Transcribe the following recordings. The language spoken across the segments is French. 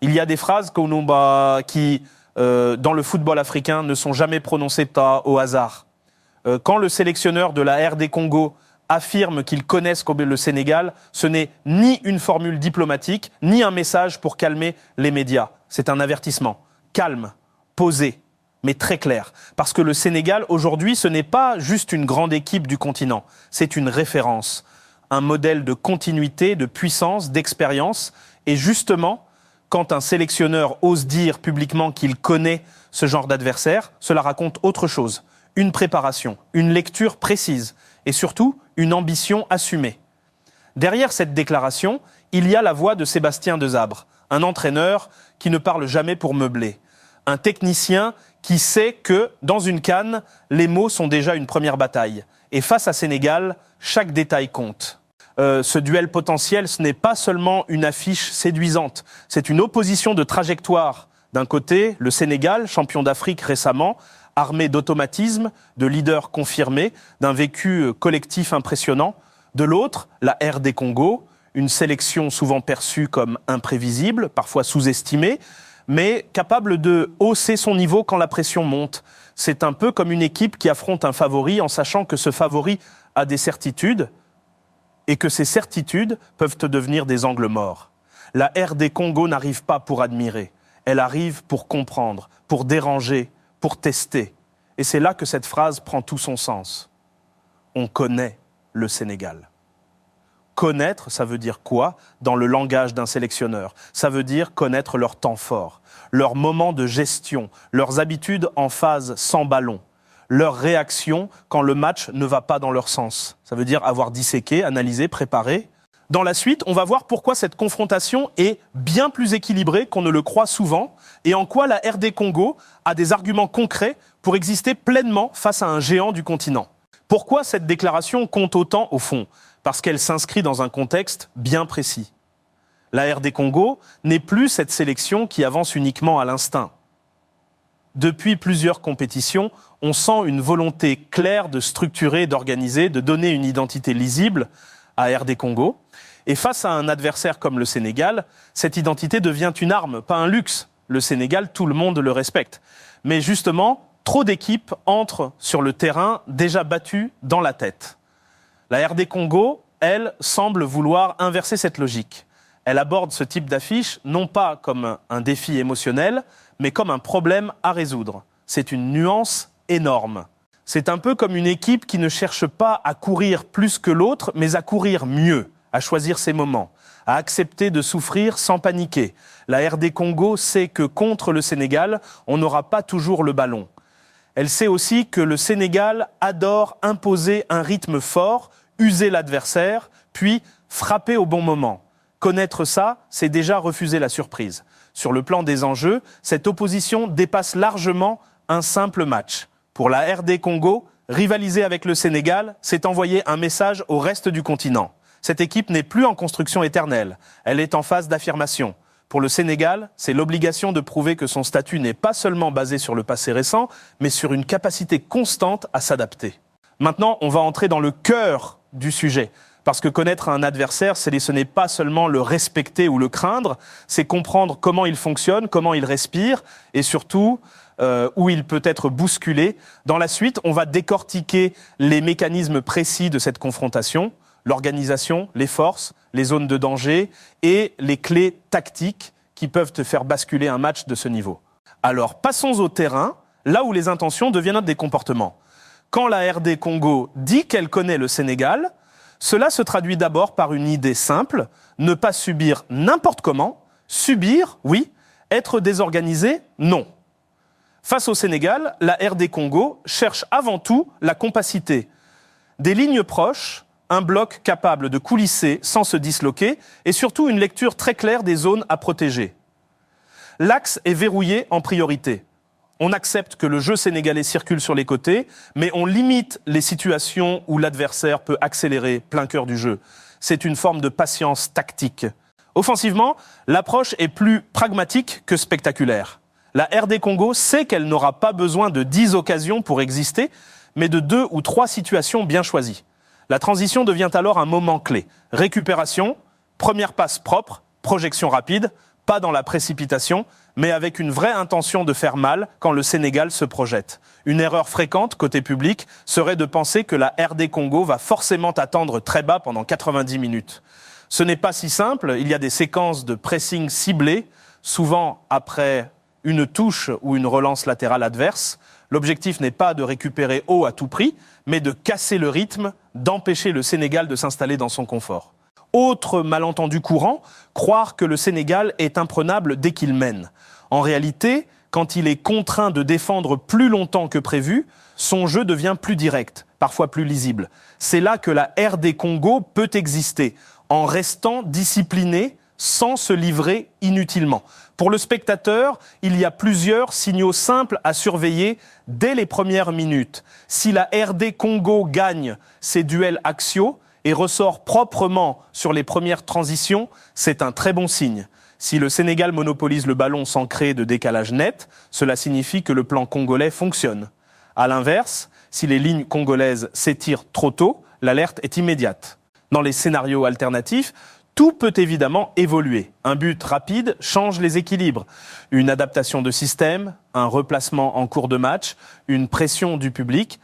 Il y a des phrases qui, dans le football africain, ne sont jamais prononcées au hasard. Quand le sélectionneur de la RD Congo affirme qu'ils connaissent le Sénégal, ce n'est ni une formule diplomatique, ni un message pour calmer les médias. C'est un avertissement. Calme, posé, mais très clair. Parce que le Sénégal, aujourd'hui, ce n'est pas juste une grande équipe du continent. C'est une référence, un modèle de continuité, de puissance, d'expérience. Et justement, quand un sélectionneur ose dire publiquement qu'il connaît ce genre d'adversaire, cela raconte autre chose. Une préparation, une lecture précise et surtout une ambition assumée. Derrière cette déclaration, il y a la voix de Sébastien Desabre, un entraîneur qui ne parle jamais pour meubler, un technicien qui sait que, dans une CAN, les mots sont déjà une première bataille. Et face à Sénégal, chaque détail compte. Ce duel potentiel, ce n'est pas seulement une affiche séduisante, c'est une opposition de trajectoire. D'un côté, le Sénégal, champion d'Afrique récemment, armé d'automatisme, de leaders confirmés, d'un vécu collectif impressionnant. De l'autre, la RD Congo, une sélection souvent perçue comme imprévisible, parfois sous-estimée, mais capable de hausser son niveau quand la pression monte. C'est un peu comme une équipe qui affronte un favori en sachant que ce favori a des certitudes et que ces certitudes peuvent devenir des angles morts. La RD Congo n'arrive pas pour admirer, elle arrive pour comprendre, pour déranger, pour tester. Et c'est là que cette phrase prend tout son sens. On connaît le Sénégal. Connaître, ça veut dire quoi dans le langage d'un sélectionneur? Ça veut dire connaître leurs temps forts, leurs moments de gestion, leurs habitudes en phase sans ballon, leurs réactions quand le match ne va pas dans leur sens. Ça veut dire avoir disséqué, analysé, préparé. Dans la suite, on va voir pourquoi cette confrontation est bien plus équilibrée qu'on ne le croit souvent et en quoi la RD Congo a des arguments concrets pour exister pleinement face à un géant du continent. Pourquoi cette déclaration compte autant au fond? Parce qu'elle s'inscrit dans un contexte bien précis. La RD Congo n'est plus cette sélection qui avance uniquement à l'instinct. Depuis plusieurs compétitions, on sent une volonté claire de structurer, d'organiser, de donner une identité lisible à RD Congo. Et face à un adversaire comme le Sénégal, cette identité devient une arme, pas un luxe. Le Sénégal, tout le monde le respecte. Mais justement, trop d'équipes entrent sur le terrain déjà battues dans la tête. La RD Congo, elle, semble vouloir inverser cette logique. Elle aborde ce type d'affiche non pas comme un défi émotionnel, mais comme un problème à résoudre. C'est une nuance énorme. C'est un peu comme une équipe qui ne cherche pas à courir plus que l'autre, mais à courir mieux, à choisir ses moments, à accepter de souffrir sans paniquer. La RD Congo sait que contre le Sénégal, on n'aura pas toujours le ballon. Elle sait aussi que le Sénégal adore imposer un rythme fort, user l'adversaire, puis frapper au bon moment. Connaître ça, c'est déjà refuser la surprise. Sur le plan des enjeux, cette opposition dépasse largement un simple match. Pour la RD Congo, rivaliser avec le Sénégal, c'est envoyer un message au reste du continent. Cette équipe n'est plus en construction éternelle, elle est en phase d'affirmation. Pour le Sénégal, c'est l'obligation de prouver que son statut n'est pas seulement basé sur le passé récent, mais sur une capacité constante à s'adapter. Maintenant, on va entrer dans le cœur du sujet. Parce que connaître un adversaire, ce n'est pas seulement le respecter ou le craindre, c'est comprendre comment il fonctionne, comment il respire, et surtout où il peut être bousculé. Dans la suite, on va décortiquer les mécanismes précis de cette confrontation, l'organisation, les forces, les zones de danger et les clés tactiques qui peuvent te faire basculer un match de ce niveau. Alors, passons au terrain, là où les intentions deviennent des comportements. Quand la RD Congo dit qu'elle connaît le Sénégal, cela se traduit d'abord par une idée simple, ne pas subir n'importe comment, subir, oui, être désorganisé, non. Face au Sénégal, la RD Congo cherche avant tout la compacité. Des lignes proches, un bloc capable de coulisser sans se disloquer et surtout une lecture très claire des zones à protéger. L'axe est verrouillé en priorité. On accepte que le jeu sénégalais circule sur les côtés, mais on limite les situations où l'adversaire peut accélérer plein cœur du jeu. C'est une forme de patience tactique. Offensivement, l'approche est plus pragmatique que spectaculaire. La RD Congo sait qu'elle n'aura pas besoin de 10 occasions pour exister, mais de 2 ou 3 situations bien choisies. La transition devient alors un moment clé. Récupération, première passe propre, projection rapide, pas dans la précipitation, mais avec une vraie intention de faire mal quand le Sénégal se projette. Une erreur fréquente, côté public, serait de penser que la RD Congo va forcément attendre très bas pendant 90 minutes. Ce n'est pas si simple, il y a des séquences de pressing ciblées, souvent après une touche ou une relance latérale adverse. L'objectif n'est pas de récupérer haut à tout prix, mais de casser le rythme, d'empêcher le Sénégal de s'installer dans son confort. Autre malentendu courant, croire que le Sénégal est imprenable dès qu'il mène. En réalité, quand il est contraint de défendre plus longtemps que prévu, son jeu devient plus direct, parfois plus lisible. C'est là que la RD Congo peut exister, en restant discipliné, sans se livrer inutilement. Pour le spectateur, il y a plusieurs signaux simples à surveiller dès les premières minutes. Si la RD Congo gagne ses duels axiaux et ressort proprement sur les premières transitions, c'est un très bon signe. Si le Sénégal monopolise le ballon sans créer de décalage net, cela signifie que le plan congolais fonctionne. À l'inverse, si les lignes congolaises s'étirent trop tôt, l'alerte est immédiate. Dans les scénarios alternatifs, tout peut évidemment évoluer. Un but rapide change les équilibres. Une adaptation de système, un replacement en cours de match, une pression du public.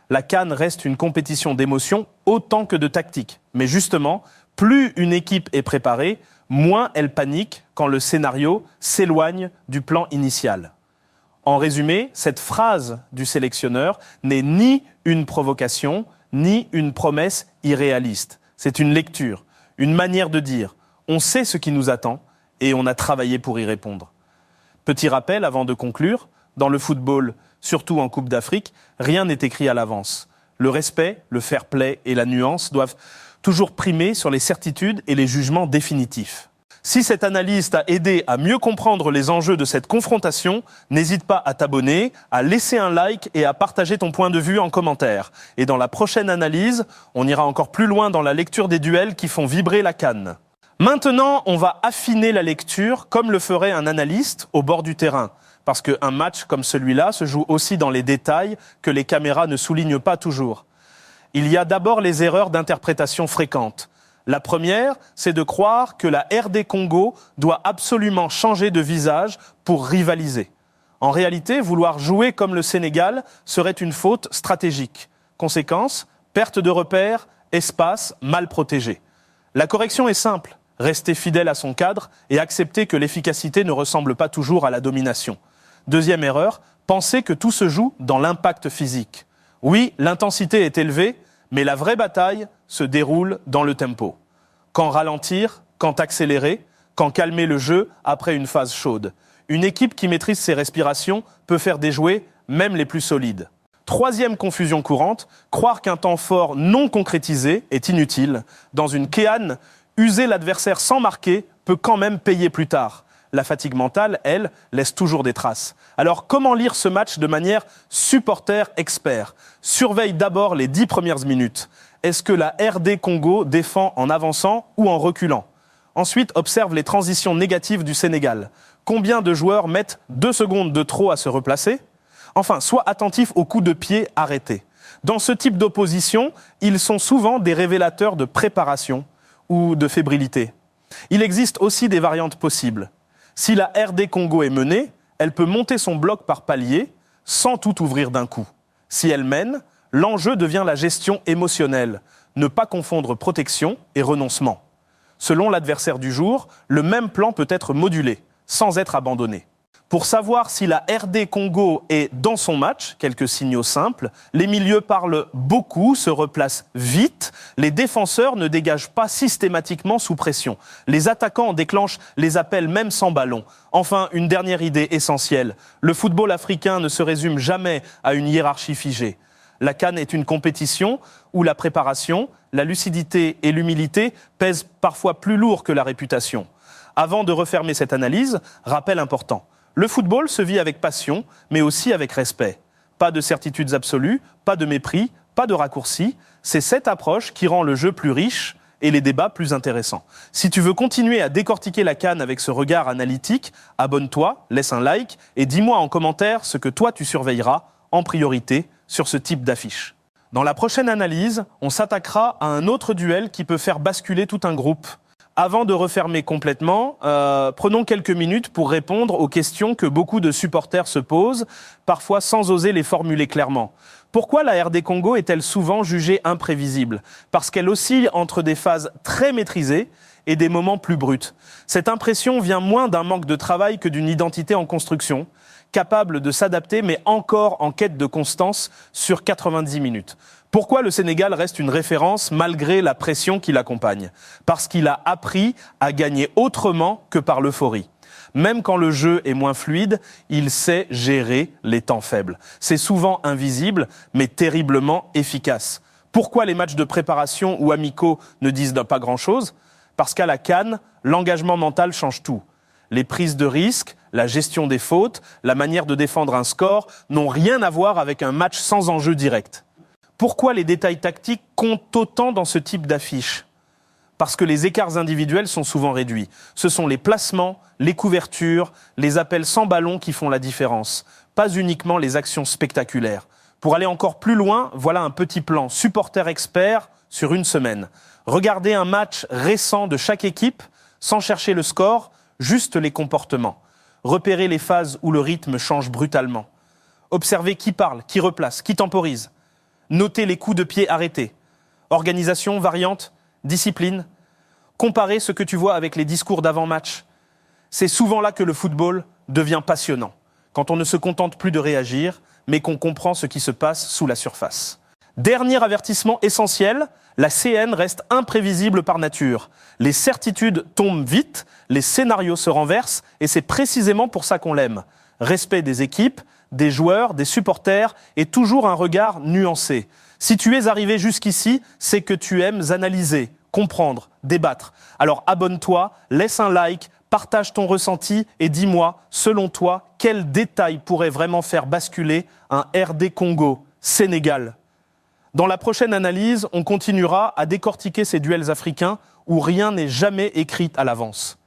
La CAN reste une compétition d'émotions autant que de tactique. Mais justement, plus une équipe est préparée, moins elle panique quand le scénario s'éloigne du plan initial. En résumé, cette phrase du sélectionneur n'est ni une provocation, ni une promesse irréaliste. C'est une lecture, une manière de dire. On sait ce qui nous attend et on a travaillé pour y répondre. Petit rappel avant de conclure, dans le football, surtout en Coupe d'Afrique, rien n'est écrit à l'avance. Le respect, le fair play et la nuance doivent toujours primer sur les certitudes et les jugements définitifs. Si cette analyse t'a aidé à mieux comprendre les enjeux de cette confrontation, n'hésite pas à t'abonner, à laisser un like et à partager ton point de vue en commentaire. Et dans la prochaine analyse, on ira encore plus loin dans la lecture des duels qui font vibrer la CAN. Maintenant, on va affiner la lecture comme le ferait un analyste au bord du terrain. Parce qu'un match comme celui-là se joue aussi dans les détails que les caméras ne soulignent pas toujours. Il y a d'abord les erreurs d'interprétation fréquentes. La première, c'est de croire que la RD Congo doit absolument changer de visage pour rivaliser. En réalité, vouloir jouer comme le Sénégal serait une faute stratégique. Conséquence, perte de repères, espace mal protégé. La correction est simple, rester fidèle à son cadre et accepter que l'efficacité ne ressemble pas toujours à la domination. Deuxième erreur, penser que tout se joue dans l'impact physique. Oui, l'intensité est élevée, mais la vraie bataille se déroule dans le tempo. Quand ralentir, quand accélérer, quand calmer le jeu après une phase chaude. Une équipe qui maîtrise ses respirations peut faire déjouer même les plus solides. Troisième confusion courante, croire qu'un temps fort non concrétisé est inutile. Dans une kéane, user l'adversaire sans marquer peut quand même payer plus tard. La fatigue mentale, elle, laisse toujours des traces. Alors comment lire ce match de manière supporter expert ? Surveille d'abord les 10 premières minutes. Est-ce que la RD Congo défend en avançant ou en reculant ? Ensuite, observe les transitions négatives du Sénégal. Combien de joueurs mettent 2 secondes de trop à se replacer ? Enfin, sois attentif aux coups de pied arrêtés. Dans ce type d'opposition, ils sont souvent des révélateurs de préparation ou de fébrilité. Il existe aussi des variantes possibles. Si la RD Congo est menée, elle peut monter son bloc par palier sans tout ouvrir d'un coup. Si elle mène, l'enjeu devient la gestion émotionnelle. Ne pas confondre protection et renoncement. Selon l'adversaire du jour, le même plan peut être modulé, sans être abandonné. Pour savoir si la RD Congo est dans son match, quelques signaux simples, les milieux parlent beaucoup, se replacent vite, les défenseurs ne dégagent pas systématiquement sous pression, les attaquants déclenchent les appels même sans ballon. Enfin, une dernière idée essentielle, le football africain ne se résume jamais à une hiérarchie figée. La CAN est une compétition où la préparation, la lucidité et l'humilité pèsent parfois plus lourd que la réputation. Avant de refermer cette analyse, rappel important. Le football se vit avec passion, mais aussi avec respect. Pas de certitudes absolues, pas de mépris, pas de raccourcis. C'est cette approche qui rend le jeu plus riche et les débats plus intéressants. Si tu veux continuer à décortiquer la CAN avec ce regard analytique, abonne-toi, laisse un like et dis-moi en commentaire ce que toi tu surveilleras en priorité sur ce type d'affiche. Dans la prochaine analyse, on s'attaquera à un autre duel qui peut faire basculer tout un groupe. Avant de refermer complètement, prenons quelques minutes pour répondre aux questions que beaucoup de supporters se posent, parfois sans oser les formuler clairement. Pourquoi la RD Congo est-elle souvent jugée imprévisible ? Parce qu'elle oscille entre des phases très maîtrisées et des moments plus bruts. Cette impression vient moins d'un manque de travail que d'une identité en construction, capable de s'adapter mais encore en quête de constance sur 90 minutes. Pourquoi le Sénégal reste une référence malgré la pression qui l'accompagne ? Parce qu'il a appris à gagner autrement que par l'euphorie. Même quand le jeu est moins fluide, il sait gérer les temps faibles. C'est souvent invisible, mais terriblement efficace. Pourquoi les matchs de préparation ou amicaux ne disent pas grand-chose ? Parce qu'à la CAN, l'engagement mental change tout. Les prises de risques, la gestion des fautes, la manière de défendre un score n'ont rien à voir avec un match sans enjeu direct. Pourquoi les détails tactiques comptent autant dans ce type d'affiche ? Parce que les écarts individuels sont souvent réduits. Ce sont les placements, les couvertures, les appels sans ballon qui font la différence, pas uniquement les actions spectaculaires. Pour aller encore plus loin, voilà un petit plan supporter expert sur une semaine. Regardez un match récent de chaque équipe, sans chercher le score, juste les comportements. Repérez les phases où le rythme change brutalement. Observez qui parle, qui replace, qui temporise. Notez les coups de pied arrêtés. Organisation, variante, discipline. Comparez ce que tu vois avec les discours d'avant-match. C'est souvent là que le football devient passionnant, quand on ne se contente plus de réagir, mais qu'on comprend ce qui se passe sous la surface. Dernier avertissement essentiel, la CN reste imprévisible par nature. Les certitudes tombent vite, les scénarios se renversent, et c'est précisément pour ça qu'on l'aime. Respect des équipes, des joueurs, des supporters, et toujours un regard nuancé. Si tu es arrivé jusqu'ici, c'est que tu aimes analyser, comprendre, débattre. Alors abonne-toi, laisse un like, partage ton ressenti et dis-moi, selon toi, quel détail pourrait vraiment faire basculer un RD Congo, Sénégal ? Dans la prochaine analyse, on continuera à décortiquer ces duels africains où rien n'est jamais écrit à l'avance.